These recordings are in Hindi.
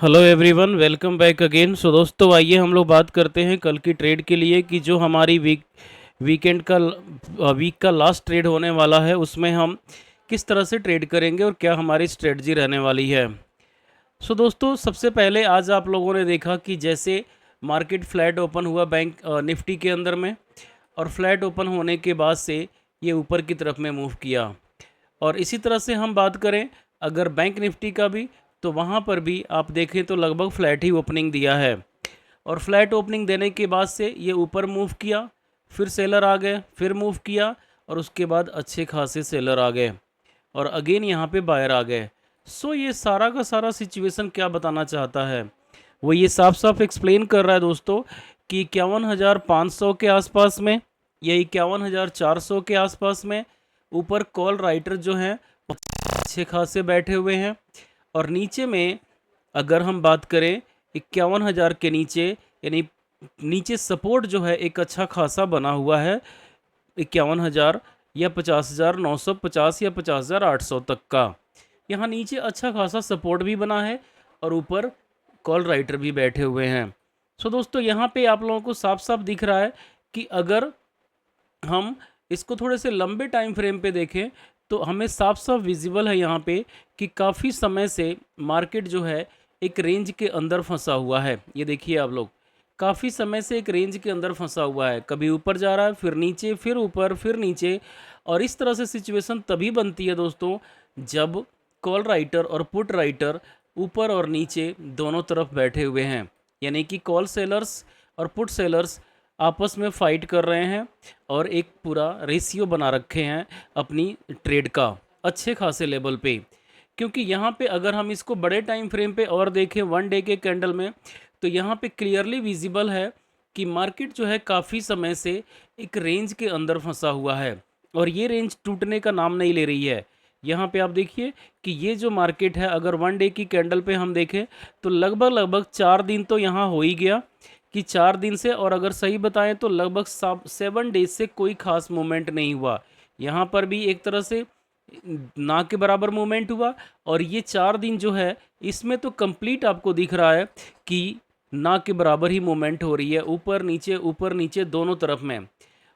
Hello everyone, welcome back again. So दोस्तों, आइए हम लोग बात करते हैं कल की ट्रेड के लिए कि जो हमारी वीकेंड का वीक का लास्ट ट्रेड होने वाला है उसमें हम किस तरह से ट्रेड करेंगे और क्या हमारी स्ट्रेटजी रहने वाली है। सो दोस्तों, सबसे पहले आज आप लोगों ने देखा कि जैसे मार्केट फ्लैट ओपन हुआ बैंक निफ्टी के अंदर में, और फ्लैट ओपन होने के बाद से ये ऊपर की तरफ में मूव किया। और इसी तरह से हम बात करें अगर बैंक निफ्टी का भी, तो वहाँ पर भी आप देखें तो लगभग फ्लैट ही ओपनिंग दिया है। और फ्लैट ओपनिंग देने के बाद से ये ऊपर मूव किया, फिर सेलर आ गए, फिर मूव किया, और उसके बाद अच्छे खासे सेलर आ गए और अगेन यहाँ पे बायर आ गए। सो ये सारा का सारा सिचुएशन क्या बताना चाहता है, वो ये साफ साफ एक्सप्लेन कर रहा है दोस्तों कि 51,500 के आसपास में या 51,400 के आसपास में ऊपर कॉल राइटर जो हैं अच्छे खासे बैठे हुए हैं। और नीचे में अगर हम बात करें 51,000 के नीचे, यानी नीचे सपोर्ट जो है एक अच्छा खासा बना हुआ है 51,000 या 50,950 या 50,800 तक का। यहाँ नीचे अच्छा खासा सपोर्ट भी बना है और ऊपर कॉल राइटर भी बैठे हुए हैं। सो दोस्तों, यहाँ पे आप लोगों को साफ साफ दिख रहा है कि अगर हम इसको थोड़े से लंबे टाइम फ्रेम पे देखें तो हमें साफ साफ विजिबल है यहाँ पे कि काफ़ी समय से मार्केट जो है एक रेंज के अंदर फंसा हुआ है। ये देखिए आप लोग, काफ़ी समय से एक रेंज के अंदर फंसा हुआ है, कभी ऊपर जा रहा है, फिर नीचे, फिर ऊपर, फिर नीचे। और इस तरह से सिचुएशन तभी बनती है दोस्तों जब कॉल राइटर और पुट राइटर ऊपर और नीचे दोनों तरफ बैठे हुए हैं, यानी कि कॉल सेलर्स और पुट सेलर्स आपस में फ़ाइट कर रहे हैं और एक पूरा रेशियो बना रखे हैं अपनी ट्रेड का अच्छे खासे लेवल पे। क्योंकि यहाँ पे अगर हम इसको बड़े टाइम फ्रेम पे और देखें 1 डे के कैंडल में, तो यहाँ पे क्लियरली विजिबल है कि मार्केट जो है काफ़ी समय से एक रेंज के अंदर फंसा हुआ है और ये रेंज टूटने का नाम नहीं ले रही है। यहाँ पे आप देखिए कि ये जो मार्केट है अगर 1 डे की कैंडल पे हम देखें तो लगभग लगभग 4 दिन तो यहाँ हो ही गया कि 4 दिन से, और अगर सही बताएं तो लगभग 7 डेज से कोई खास मूवमेंट नहीं हुआ। यहाँ पर भी एक तरह से ना के बराबर मूवमेंट हुआ, और ये 4 दिन जो है इसमें तो कंप्लीट आपको दिख रहा है कि ना के बराबर ही मूवमेंट हो रही है, ऊपर नीचे दोनों तरफ में।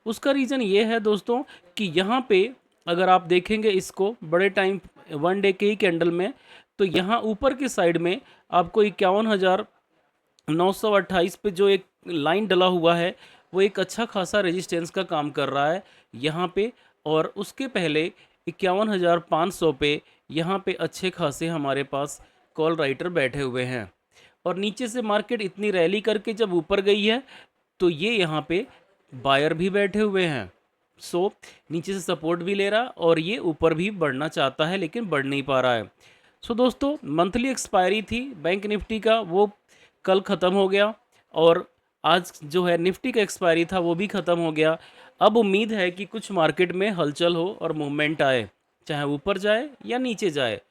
उसका रीज़न ये है दोस्तों कि यहाँ पे अगर आप देखेंगे इसको बड़े टाइम 1 डे के ही कैंडल में, तो यहाँ ऊपर की साइड में आपको 51,928 पे जो एक लाइन डला हुआ है वो एक अच्छा खासा रेजिस्टेंस का काम कर रहा है यहाँ पे। और उसके पहले 51,500 पे यहाँ पे अच्छे खासे हमारे पास कॉल राइटर बैठे हुए हैं, और नीचे से मार्केट इतनी रैली करके जब ऊपर गई है तो ये यहाँ पे बायर भी बैठे हुए हैं। सो नीचे से सपोर्ट भी ले रहा और ये ऊपर भी बढ़ना चाहता है लेकिन बढ़ नहीं पा रहा है। सो दोस्तों, मंथली एक्सपायरी थी बैंक निफ्टी का, वो कल ख़त्म हो गया, और आज जो है निफ्टी का एक्सपायरी था वो भी ख़त्म हो गया। अब उम्मीद है कि कुछ मार्केट में हलचल हो और मूवमेंट आए, चाहे ऊपर जाए या नीचे जाए।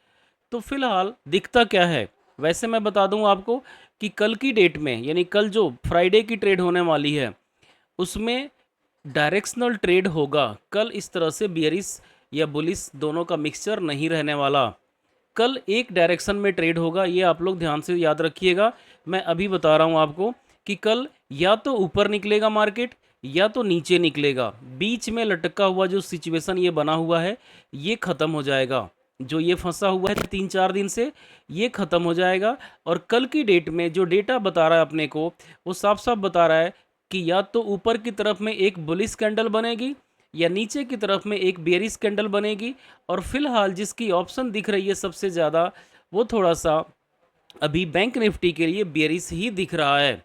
तो फिलहाल दिखता क्या है, वैसे मैं बता दूं आपको कि कल की डेट में, यानी कल जो फ्राइडे की ट्रेड होने वाली है उसमें डायरेक्शनल ट्रेड होगा। कल इस तरह से बियरिश या बुलिश दोनों का मिक्सचर नहीं रहने वाला। कल एक डायरेक्शन में ट्रेड होगा, ये आप लोग ध्यान से याद रखिएगा। मैं अभी बता रहा हूँ आपको कि कल या तो ऊपर निकलेगा मार्केट या तो नीचे निकलेगा। बीच में लटका हुआ जो सिचुएशन ये बना हुआ है ये ख़त्म हो जाएगा। जो ये फंसा हुआ है 3-4 दिन से, ये ख़त्म हो जाएगा। और कल की डेट में जो डेटा बता रहा है अपने को, वो साफ साफ बता रहा है कि या तो ऊपर की तरफ में एक बुलिश कैंडल बनेगी या नीचे की तरफ में एक बेरिश कैंडल बनेगी। और फिलहाल जिसकी ऑप्शन दिख रही है सबसे ज़्यादा, वो थोड़ा सा अभी बैंक निफ्टी के लिए बेरिश ही दिख रहा है।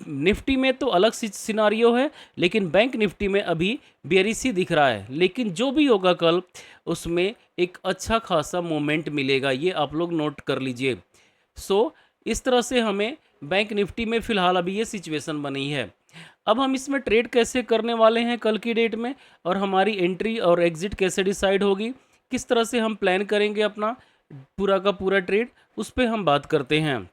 निफ्टी में तो अलग सिनारियो है, लेकिन बैंक निफ्टी में अभी बेरिश ही दिख रहा है। लेकिन जो भी होगा कल, उसमें एक अच्छा खासा मोमेंट मिलेगा, ये आप लोग नोट कर लीजिए। सो इस तरह से हमें बैंक निफ्टी में फ़िलहाल अभी ये सिचुएशन बनी है। अब हम इसमें ट्रेड कैसे करने वाले हैं कल की डेट में, और हमारी एंट्री और एग्ज़िट कैसे डिसाइड होगी, किस तरह से हम प्लान करेंगे अपना पूरा का पूरा ट्रेड, उस पर हम बात करते हैं।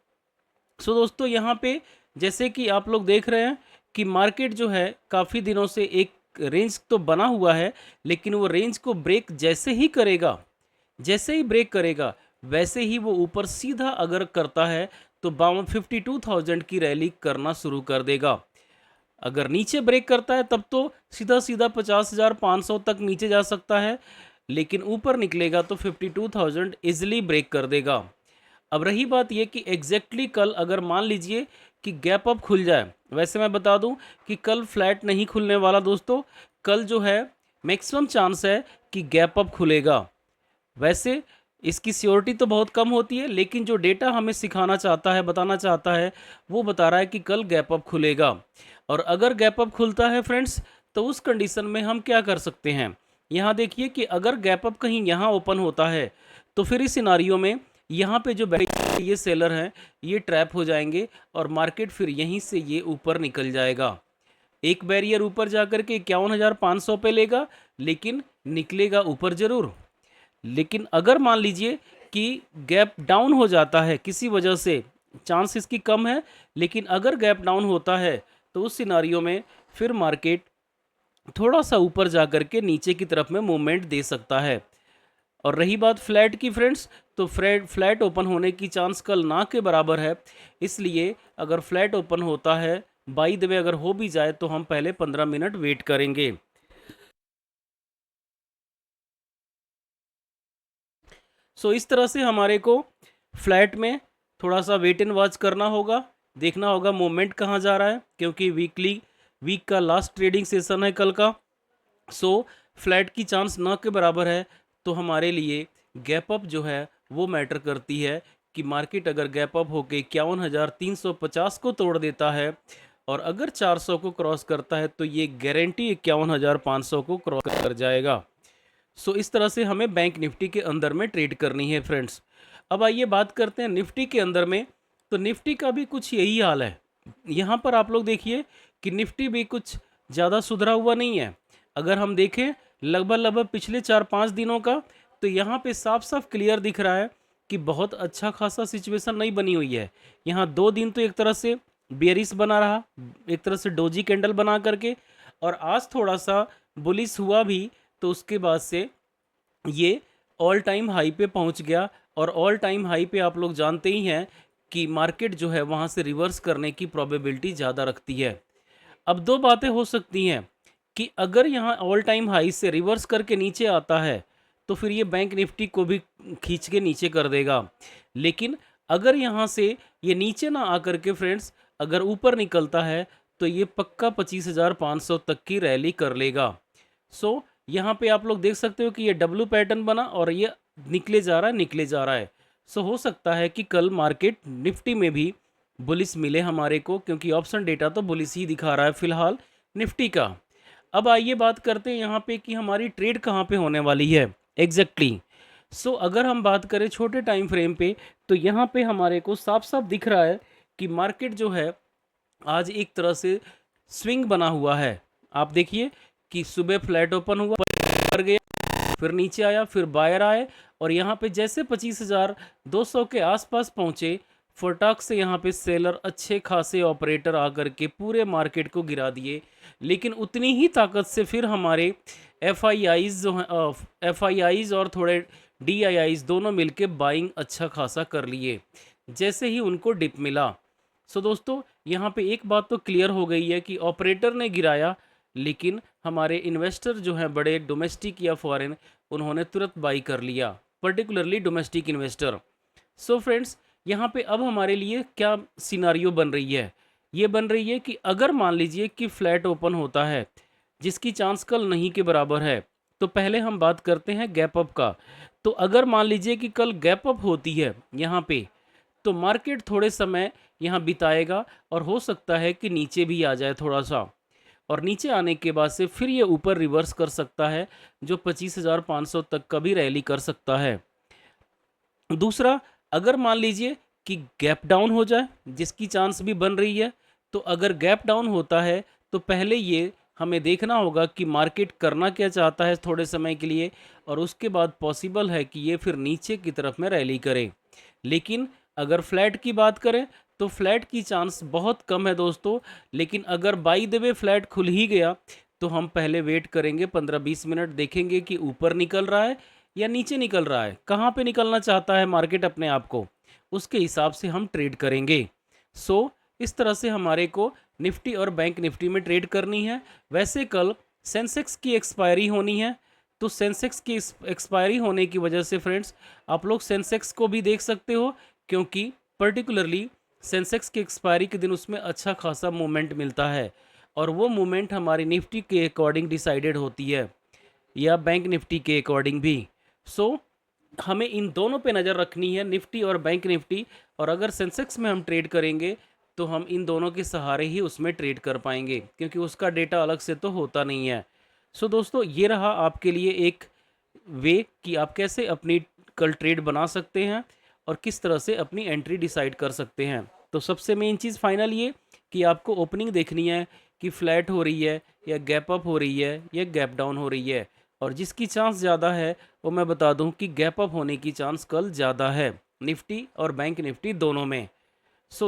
सो दोस्तों, यहाँ पे जैसे कि आप लोग देख रहे हैं कि मार्केट जो है काफ़ी दिनों से एक रेंज तो बना हुआ है, लेकिन वो रेंज को ब्रेक जैसे ही ब्रेक करेगा वैसे ही वो ऊपर सीधा अगर करता है तो 52,000 की रैली करना शुरू कर देगा। अगर नीचे ब्रेक करता है तब तो सीधा सीधा 50,500 तक नीचे जा सकता है, लेकिन ऊपर निकलेगा तो 52,000 इजिली ब्रेक कर देगा। अब रही बात ये कि एग्जैक्टली कल अगर मान लीजिए कि गैप अप खुल जाए, वैसे मैं बता दूं कि कल फ्लैट नहीं खुलने वाला दोस्तों, कल जो है मैक्सिमम चांस है कि गैप अप खुलेगा। वैसे इसकी श्योरिटी तो बहुत कम होती है, लेकिन जो डेटा हमें सिखाना चाहता है, बताना चाहता है, वो बता रहा है कि कल गैप अप खुलेगा। और अगर गैप अप खुलता है फ्रेंड्स, तो उस कंडीशन में हम क्या कर सकते हैं, यहाँ देखिए कि अगर गैप अप कहीं यहाँ ओपन होता है तो फिर इस सिनारियो में यहाँ पे जो बैठे ये सेलर हैं ये ट्रैप हो जाएंगे और मार्केट फिर यहीं से ये ऊपर निकल जाएगा। एक बैरियर ऊपर जाकर के 51,500 पे लेगा, लेकिन निकलेगा ऊपर जरूर। लेकिन अगर मान लीजिए कि गैप डाउन हो जाता है किसी वजह से, चांस इसकी कम है, लेकिन अगर गैप डाउन होता है तो उस सिनारियो में फिर मार्केट थोड़ा सा ऊपर जा कर के नीचे की तरफ में मूवमेंट दे सकता है। और रही बात फ्लैट की फ्रेंड्स, तो फ्लैट ओपन होने की चांस कल ना के बराबर है, इसलिए अगर फ्लैट ओपन होता है, बाय द वे अगर हो भी जाए तो हम पहले 15 मिनट वेट करेंगे। सो इस तरह से हमारे को फ्लैट में थोड़ा सा वेट एंड वॉच करना होगा, देखना होगा मूवमेंट कहाँ जा रहा है, क्योंकि वीक का लास्ट ट्रेडिंग सेशन है कल का। सो फ्लैट की चांस ना के बराबर है, तो हमारे लिए गैप अप जो है वो मैटर करती है कि मार्केट अगर गैप अप होके 51,350 को तोड़ देता है और अगर 400 को क्रॉस करता है तो ये गारंटी 51,500 को क्रॉस कर जाएगा। सो इस तरह से हमें बैंक निफ्टी के अंदर में ट्रेड करनी है फ्रेंड्स। अब आइए बात करते हैं निफ्टी के अंदर में। तो निफ्टी का भी कुछ यही हाल है। यहाँ पर आप लोग देखिए कि निफ्टी भी कुछ ज़्यादा सुधरा हुआ नहीं है। अगर हम देखें लगभग पिछले 4-5 दिनों का, तो यहाँ पे साफ साफ क्लियर दिख रहा है कि बहुत अच्छा खासा सिचुएशन नहीं बनी हुई है। यहाँ 2 दिन तो एक तरह से बेयरिश बना रहा, एक तरह से डोजी कैंडल बना करके, और आज थोड़ा सा बुलिश हुआ भी, तो उसके बाद से ये ऑल टाइम हाई पे पहुंच गया। और ऑल टाइम हाई पे आप लोग जानते ही हैं कि मार्केट जो है वहां से रिवर्स करने की प्रोबेबिलिटी ज़्यादा रखती है। अब दो बातें हो सकती हैं कि अगर यहाँ ऑल टाइम हाई से रिवर्स करके नीचे आता है तो फिर ये बैंक निफ्टी को भी खींच के नीचे कर देगा। लेकिन अगर यहाँ से ये नीचे ना आकर के फ्रेंड्स अगर ऊपर निकलता है तो ये पक्का 25,500 तक की रैली कर लेगा। सो यहाँ पे आप लोग देख सकते हो कि ये डब्लू पैटर्न बना और ये निकले जा रहा है, निकले जा रहा है। सो हो सकता है कि कल मार्केट निफ्टी में भी बुलिस मिले हमारे को, क्योंकि ऑप्शन डेटा तो बुलिस ही दिखा रहा है फिलहाल निफ्टी का। अब आइए बात करते हैं यहाँ पे कि हमारी ट्रेड कहाँ पे होने वाली है एग्जैक्टली। सो अगर हम बात करें छोटे टाइम फ्रेम पे, तो यहाँ पे हमारे को साफ साफ दिख रहा है कि मार्केट जो है आज एक तरह से स्विंग बना हुआ है। आप देखिए कि सुबह फ्लैट ओपन हुआ, ऊपर गया, फिर नीचे आया, फिर बायर आए, और यहाँ पे जैसे 25,200 के आसपास पहुँचे, फटाक से यहाँ पे सेलर अच्छे खासे ऑपरेटर आकर के पूरे मार्केट को गिरा दिए। लेकिन उतनी ही ताकत से फिर हमारे एफआईआईज जो हैं, एफआईआईज और थोड़े डीआईआईज दोनों मिलके बाइंग अच्छा खासा कर लिए जैसे ही उनको डिप मिला। सो दोस्तों यहाँ पे एक बात तो क्लियर हो गई है कि ऑपरेटर ने गिराया, लेकिन हमारे इन्वेस्टर जो हैं बड़े डोमेस्टिक या फॉरेन, उन्होंने तुरंत बाई कर लिया, particularly domestic investor. So friends यहाँ पे अब हमारे लिए क्या सिनारियो बन रही है, ये बन रही है कि अगर मान लीजिए कि फ्लैट ओपन होता है जिसकी चांस कल नहीं के बराबर है, तो पहले हम बात करते हैं गैप अप का। तो अगर मान लीजिए कि कल गैप अप होती है यहाँ पे, तो मार्केट थोड़े समय यहाँ बिताएगा और हो सकता है कि नीचे भी आ जाए थोड़ा सा, और नीचे आने के बाद से फिर ये ऊपर रिवर्स कर सकता है जो 25,500 तक का भी रैली कर सकता है। दूसरा, अगर मान लीजिए कि गैप डाउन हो जाए जिसकी चांस भी बन रही है, तो अगर गैप डाउन होता है तो पहले ये हमें देखना होगा कि मार्केट करना क्या चाहता है थोड़े समय के लिए, और उसके बाद पॉसिबल है कि ये फिर नीचे की तरफ में रैली करे। लेकिन अगर फ्लैट की बात करें तो फ्लैट की चांस बहुत कम है दोस्तों। लेकिन अगर बाई द वे फ्लैट खुल ही गया तो हम पहले वेट करेंगे 15-20 मिनट, देखेंगे कि ऊपर निकल रहा है या नीचे निकल रहा है, कहाँ पे निकलना चाहता है मार्केट अपने आप को, उसके हिसाब से हम ट्रेड करेंगे। इस तरह से हमारे को निफ्टी और बैंक निफ्टी में ट्रेड करनी है। वैसे कल सेंसेक्स की एक्सपायरी होनी है, तो सेंसेक्स की एक्सपायरी होने की वजह से फ्रेंड्स आप लोग सेंसेक्स को भी देख सकते हो, क्योंकि पर्टिकुलरली सेंसेक्स की एक्सपायरी के दिन उसमें अच्छा खासा मूवमेंट मिलता है, और वो मूवमेंट हमारी निफ्टी के अकॉर्डिंग डिसाइडेड होती है या बैंक निफ्टी के अकॉर्डिंग भी। सो हमें इन दोनों पे नज़र रखनी है, निफ्टी और बैंक निफ्टी। और अगर सेंसेक्स में हम ट्रेड करेंगे तो हम इन दोनों के सहारे ही उसमें ट्रेड कर पाएंगे, क्योंकि उसका डेटा अलग से तो होता नहीं है। दोस्तों, ये रहा आपके लिए एक वे कि आप कैसे अपनी कल ट्रेड बना सकते हैं और किस तरह से अपनी एंट्री डिसाइड कर सकते हैं। तो सबसे मेन चीज़ फाइनल ये कि आपको ओपनिंग देखनी है कि फ्लैट हो रही है या गैप अप हो रही है या गैप डाउन हो रही है, और जिसकी चांस ज़्यादा है वो मैं बता दूं कि गैप अप होने की चांस कल ज़्यादा है, निफ्टी और बैंक निफ्टी दोनों में। दैट्स